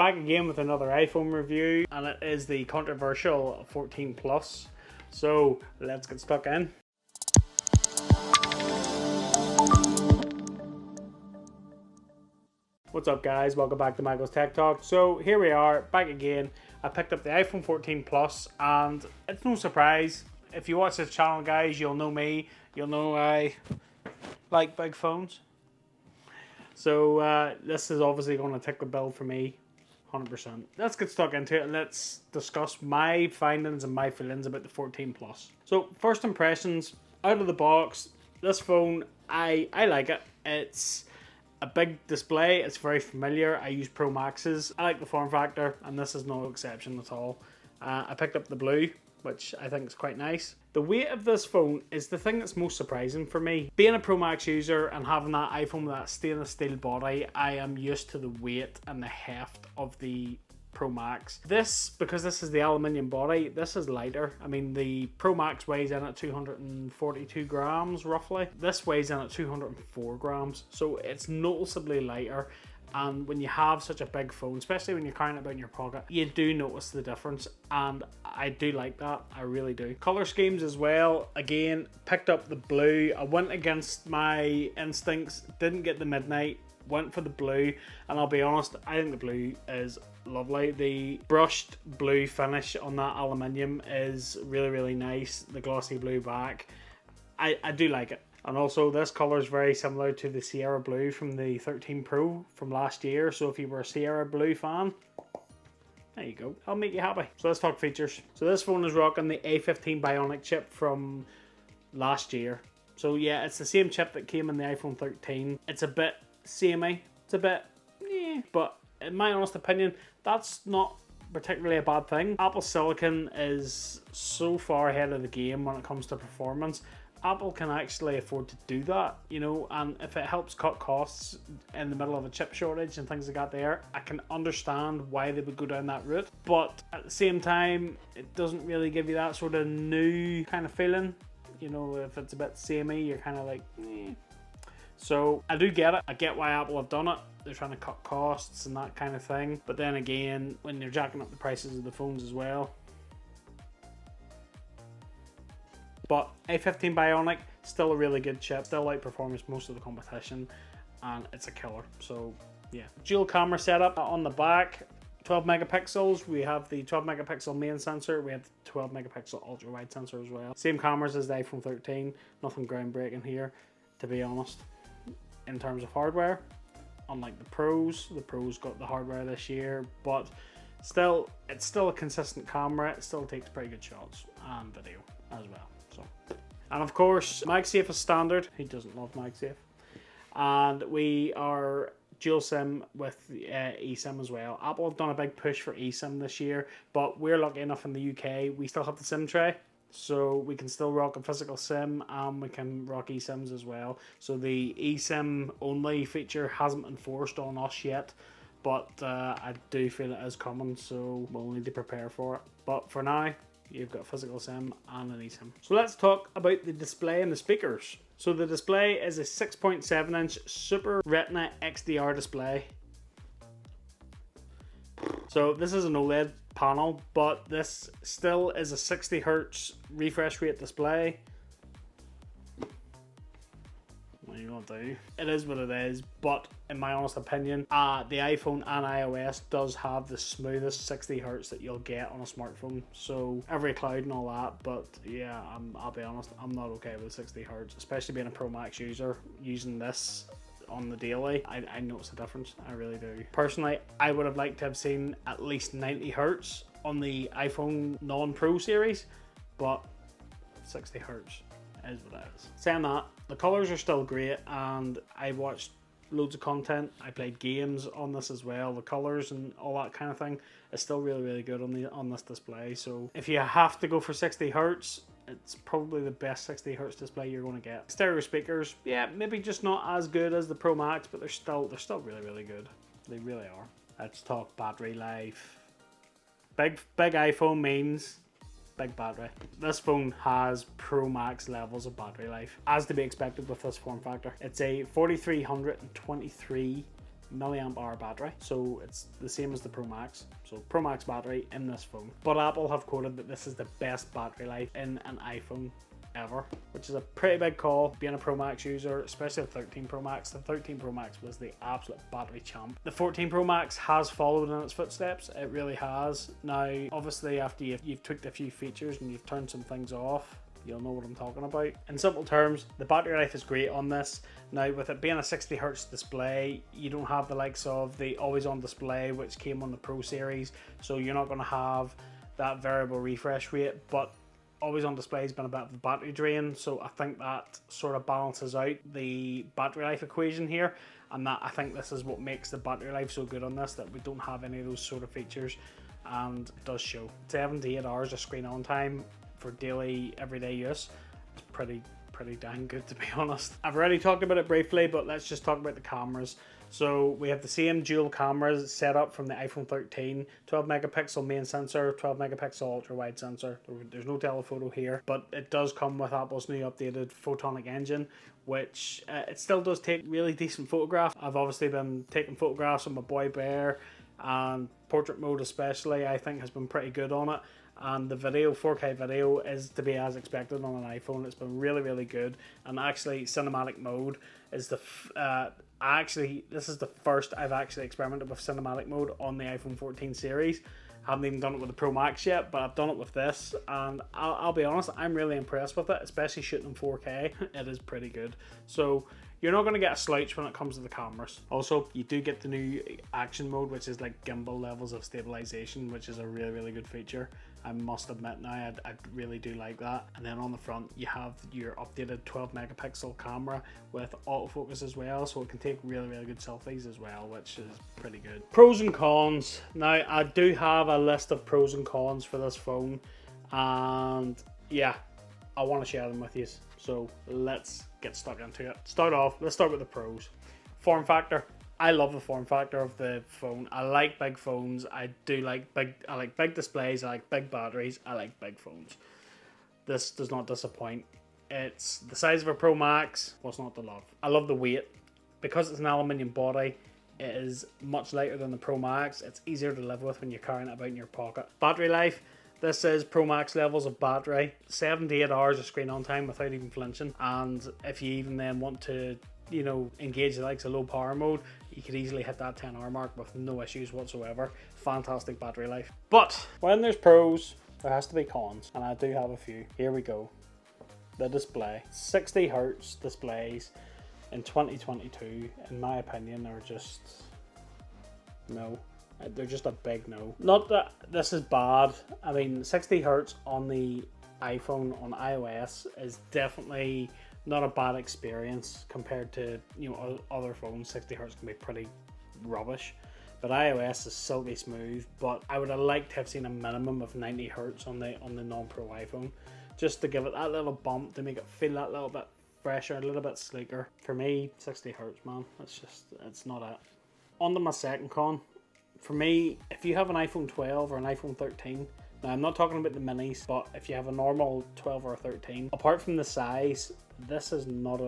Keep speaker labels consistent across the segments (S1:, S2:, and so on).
S1: back again with another iPhone review, and it is the controversial 14 Plus. So let's get stuck in. What's up guys, welcome back to Michael's Tech Talk. So here we are, back again. I picked up the iPhone 14 Plus, and it's no surprise. If you watch this channel guys, you'll know me. You'll know I like big phones. So this is obviously going to tick the bill for me, 100%. Let's get stuck into it and let's discuss my findings and my feelings about the 14 Plus. So first impressions, out of the box, this phone, I like it. It's a big display, it's very familiar. I use Pro Maxes. I like the form factor, and this is no exception at all. I picked up the blue, which I think is quite nice. The weight of this phone is the thing that's most surprising for me. Being a Pro Max user and having that iPhone with that stainless steel body, I am used to the weight and the heft of the Pro Max. Because this is the aluminium body, this is lighter. I mean, the Pro Max weighs in at 242 grams roughly. This weighs in at 204 grams, so it's noticeably lighter. And when you have such a big phone, especially when you're carrying it about in your pocket, you do notice the difference, and I do like that. I really do. Color schemes as well. Again, picked up the blue. I went against my instincts, didn't get the midnight, went for the blue, and I'll be honest, I think the blue is lovely. The brushed blue finish on that aluminium is really nice. The glossy blue back, I do like it. And also this color is very similar to the Sierra Blue from the 13 Pro from last year. So if you were a Sierra Blue fan, there you go. I'll make you happy. So let's talk features. So this phone is rocking the A15 Bionic chip from last year. So yeah, it's the same chip that came in the iPhone 13. It's a bit samey. It's a bit, but in my honest opinion, that's not particularly a bad thing. Apple Silicon is so far ahead of the game when it comes to performance. Apple can actually afford to do that, you know, and if it helps cut costs in the middle of a chip shortage and things like that there, I can understand why they would go down that route. But at the same time, it doesn't really give you that sort of new kind of feeling. You know, if it's a bit samey, you're kind of like, eh. So I do get it. I get why Apple have done it. They're trying to cut costs and that kind of thing. But then again, when you're jacking up the prices of the phones as well. But A15 Bionic, still a really good chip, still outperforms most of the competition, and it's a killer. So yeah, dual camera setup on the back, 12 megapixels. We have the 12 megapixel main sensor, we have the 12 megapixel ultra wide sensor as well. Same cameras as the iPhone 13, nothing groundbreaking here, to be honest, in terms of hardware. Unlike the Pros got the hardware this year, but still, it's still a consistent camera. It still takes pretty good shots and video as well. So, and of course, MagSafe is standard. Who doesn't love MagSafe? And we are dual SIM with eSIM as well. Apple have done a big push for eSIM this year, but we're lucky enough in the UK, we still have the SIM tray. So we can still rock a physical SIM, and we can rock eSIMs as well. So the eSIM only feature hasn't been forced on us yet, but I do feel it is coming, so we'll need to prepare for it. But for now, you've got physical SIM and an eSIM. So let's talk about the display and the speakers. So the display is a 6.7 inch Super Retina XDR display. So this is an OLED panel, but this still is a 60 Hz refresh rate display. What are you gonna do? It is what it is, but in my honest opinion, the iPhone and iOS does have the smoothest 60 Hz that you'll get on a smartphone. So every cloud and all that, but yeah, I'll be honest, I'm not okay with 60 Hz, especially being a Pro Max user. Using this on the daily, I notice a difference. I really do. Personally, I would have liked to have seen at least 90 Hz on the iPhone non-Pro series, but 60 Hz is what it is. Saying that, the colors are still great, and I watched loads of content. I played games on this as well. The colors and all that kind of thing is still really good on this display. So if you have to go for 60 Hz, it's probably the best 60 Hz display you're going to get. Stereo speakers, yeah, maybe just not as good as the Pro Max, but they're still really good. They really are. Let's talk battery life. Big iPhone means big battery. This phone has Pro Max levels of battery life, as to be expected with this form factor. It's a 4323 milliamp hour battery, so it's the same as the Pro Max. So Pro Max battery in this phone. But Apple have quoted that this is the best battery life in an iPhone ever, which is a pretty big call being a Pro Max user, especially the 13 Pro Max. The 13 Pro Max was the absolute battery champ. The 14 Pro Max has followed in its footsteps, it really has. Now obviously after you've tweaked a few features and you've turned some things off, you'll know what I'm talking about. In simple terms, the battery life is great on this. Now with it being a 60Hz display, you don't have the likes of the always on display which came on the Pro series, so you're not going to have that variable refresh rate, but always on display has been a bit of a battery drain, so I think that sort of balances out the battery life equation here, and that I think this is what makes the battery life so good on this, that we don't have any of those sort of features, and it does show. 7 to 8 hours of screen on time for daily everyday use. It's pretty dang good, to be honest. I've already talked about it briefly, but let's just talk about the cameras. So we have the same dual cameras set up from the iPhone 13, 12 megapixel main sensor, 12 megapixel ultra wide sensor. There's no telephoto here, but it does come with Apple's new updated photonic engine, which it still does take really decent photographs. I've obviously been taking photographs of my boy Bear, and portrait mode especially I think has been pretty good on it. And the video, 4K video, is to be as expected on an iPhone. It's been really good. And actually cinematic mode is the this is the first I've actually experimented with cinematic mode on the iPhone 14 series. I haven't even done it with the Pro Max yet, but I've done it with this, and I'll be honest, I'm really impressed with it, especially shooting in 4K. It is pretty good. So you're not going to get a slouch when it comes to the cameras. Also, you do get the new action mode, which is like gimbal levels of stabilization, which is a really good feature. I must admit now, I really do like that. And then on the front, you have your updated 12 megapixel camera with autofocus as well, so it can take really good selfies as well, which is pretty good. Pros and cons. Now, I do have a list of pros and cons for this phone, and yeah, I want to share them with you. So let's get stuck into it. Let's start with the pros. Form factor. I love the form factor of the phone. I like big phones. I like big displays. I like big batteries. I like big phones. This does not disappoint. It's the size of a Pro Max. What's not to love? I love the weight. Because it's an aluminium body, it is much lighter than the Pro Max. It's easier to live with when you're carrying it about in your pocket. Battery life. This is Pro Max levels of battery. 7 to 8 hours of screen on time without even flinching. And if you even then want to, engage the likes of low power mode, you could easily hit that 10-hour mark with no issues whatsoever. Fantastic battery life. But when there's pros, there has to be cons, and I do have a few. Here we go. The display. 60Hz displays in 2022, in my opinion, are just no. They're just a big no. Not that this is bad. I mean, 60Hz on the iPhone, on iOS, is definitely not a bad experience compared to other phones. 60Hz can be pretty rubbish, but iOS is silky smooth. But I would have liked to have seen a minimum of 90Hz on the non-Pro iPhone, just to give it that little bump, to make it feel that little bit fresher, a little bit sleeker. For me, 60Hz, man, it's not it. On to my second con. For me, if you have an iPhone 12 or an iPhone 13, now I'm not talking about the minis, but if you have a normal 12 or 13, apart from the size, this is not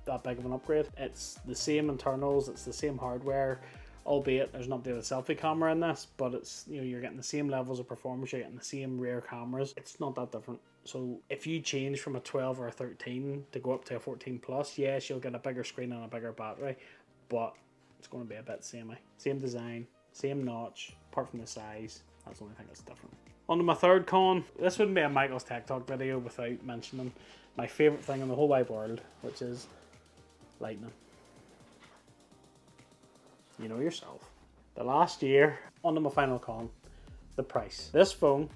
S1: that big of an upgrade. It's the same internals, it's the same hardware, albeit there's an updated selfie camera in this, but it's you're getting the same levels of performance, you're getting the same rear cameras. It's not that different. So if you change from a 12 or a 13 to go up to a 14 plus, yes, you'll get a bigger screen and a bigger battery, but it's going to be a bit samey. Same design, same notch, apart from the size. That's the only thing that's different. On to my third con. This wouldn't be a Michael's Tech Talk video without mentioning my favourite thing in the whole wide world, which is lightning. You know yourself. The last year, on to my final con, the price. This phone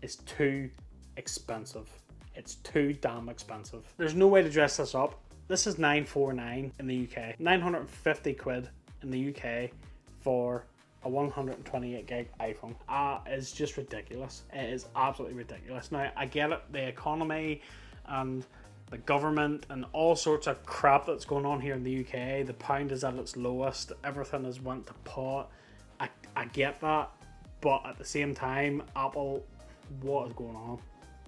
S1: is too expensive. It's too damn expensive. There's no way to dress this up. This is $949 in the UK. 950 quid in the UK for a 128 gig iPhone. It's just ridiculous. It is absolutely ridiculous. Now, I get it, the economy and the government and all sorts of crap that's going on here in the UK. The pound is at its lowest. Everything has went to pot. I get that, but at the same time, Apple, what is going on?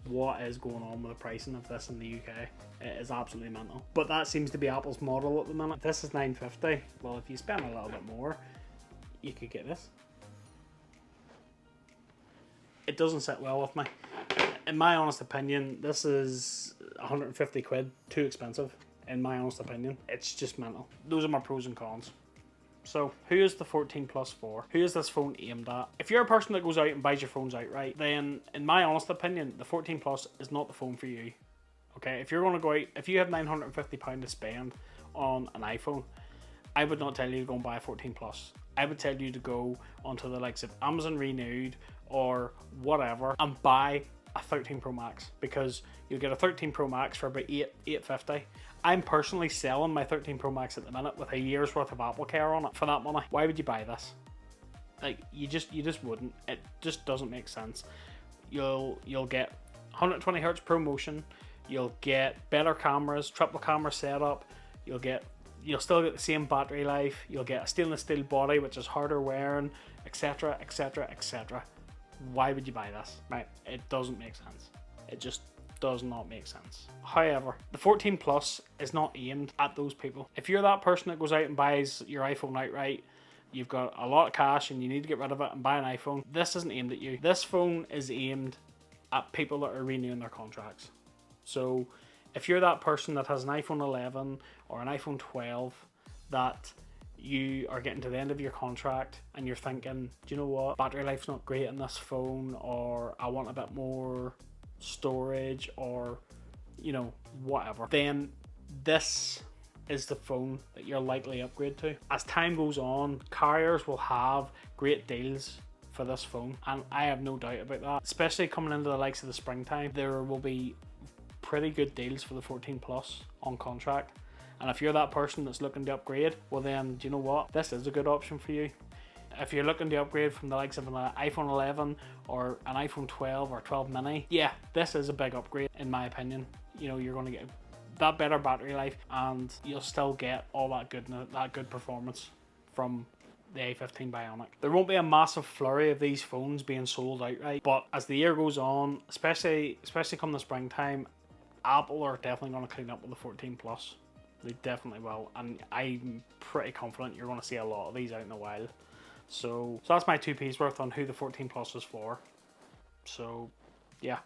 S1: what is going on with the pricing of this in the UK. It is absolutely mental. But that seems to be Apple's model at the minute. This is $950. Well, if you spend a little bit more, you could get this. It doesn't sit well with me. In my honest opinion, this is 150 quid, too expensive. In my honest opinion, it's just mental. Those are my pros and cons. So, who is the 14 Plus for? Who is this phone aimed at? If you're a person that goes out and buys your phones outright, then in my honest opinion, the 14 Plus is not the phone for you. Okay, if you're going to go out, if you have £950 to spend on an iPhone, I would not tell you to go and buy a 14 Plus. I would tell you to go onto the likes of Amazon Renewed or whatever and buy a 13 Pro Max, because you'll get a 13 Pro Max for about $850. I'm personally selling my 13 Pro Max at the minute with a year's worth of Apple Care on it for that money. Why would you buy this? Like, you just wouldn't. It just doesn't make sense. You'll get 120 Hz ProMotion. You'll get better cameras, triple camera setup. You'll still get the same battery life. You'll get a stainless steel body, which is harder wearing, etc, etc, etc. Why would you buy this? Right? It doesn't make sense. It just does not make sense. However, the 14 Plus is not aimed at those people. If you're that person that goes out and buys your iPhone outright, you've got a lot of cash and you need to get rid of it and buy an iPhone, this isn't aimed at you. This phone is aimed at people that are renewing their contracts. So if you're that person that has an iPhone 11 or an iPhone 12 that you are getting to the end of your contract and you're thinking, do you know what, battery life's not great in this phone, or I want a bit more storage, or you know, whatever, then this is the phone that you're likely upgrade to. As time goes on, carriers will have great deals for this phone, and I have no doubt about that. Especially coming into the likes of the springtime, there will be pretty good deals for the 14 Plus on contract. And if you're that person that's looking to upgrade, well then, do you know what? This is a good option for you. If you're looking to upgrade from the likes of an iPhone 11 or an iPhone 12 or 12 mini, yeah, this is a big upgrade in my opinion. You know, you're going to get that better battery life and you'll still get all that good performance from the A15 Bionic. There won't be a massive flurry of these phones being sold outright, but as the year goes on, especially come the springtime, Apple are definitely going to clean up with the 14 Plus. They definitely will, and I'm pretty confident you're going to see a lot of these out in a while. So that's my 2p's worth on who the 14 Plus is for. So yeah,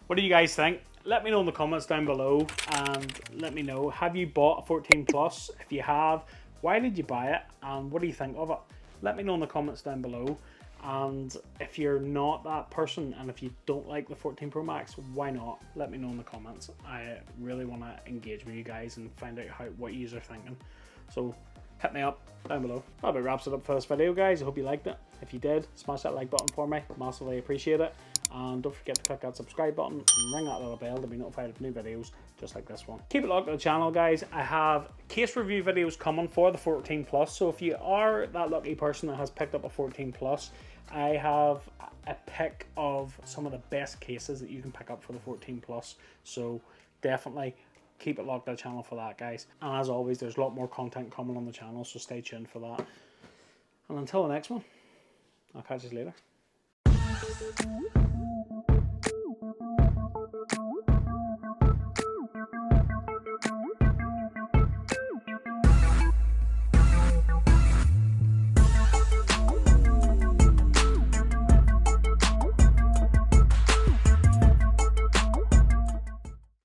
S1: what do you guys think? Let me know in the comments down below, and let me know, have you bought a 14 Plus? If you have, why did you buy it, and what do you think of it? Let me know in the comments down below. And if you're not that person, and if you don't like the 14 Pro Max, why not? Let me know in the comments. I really want to engage with you guys and find out what you are thinking. So hit me up down below. That about wraps it up for this video, guys. I hope you liked it. If you did, smash that like button for me. Massively appreciate it. And don't forget to click that subscribe button and ring that little bell to be notified of new videos just like this one. Keep it locked to the channel, guys. I have case review videos coming for the 14 Plus. So if you are that lucky person that has picked up a 14 Plus, I have a pick of some of the best cases that you can pick up for the 14 Plus. So definitely keep it locked to the channel for that, guys. And as always, there's a lot more content coming on the channel, so stay tuned for that. And until the next one, I'll catch you later.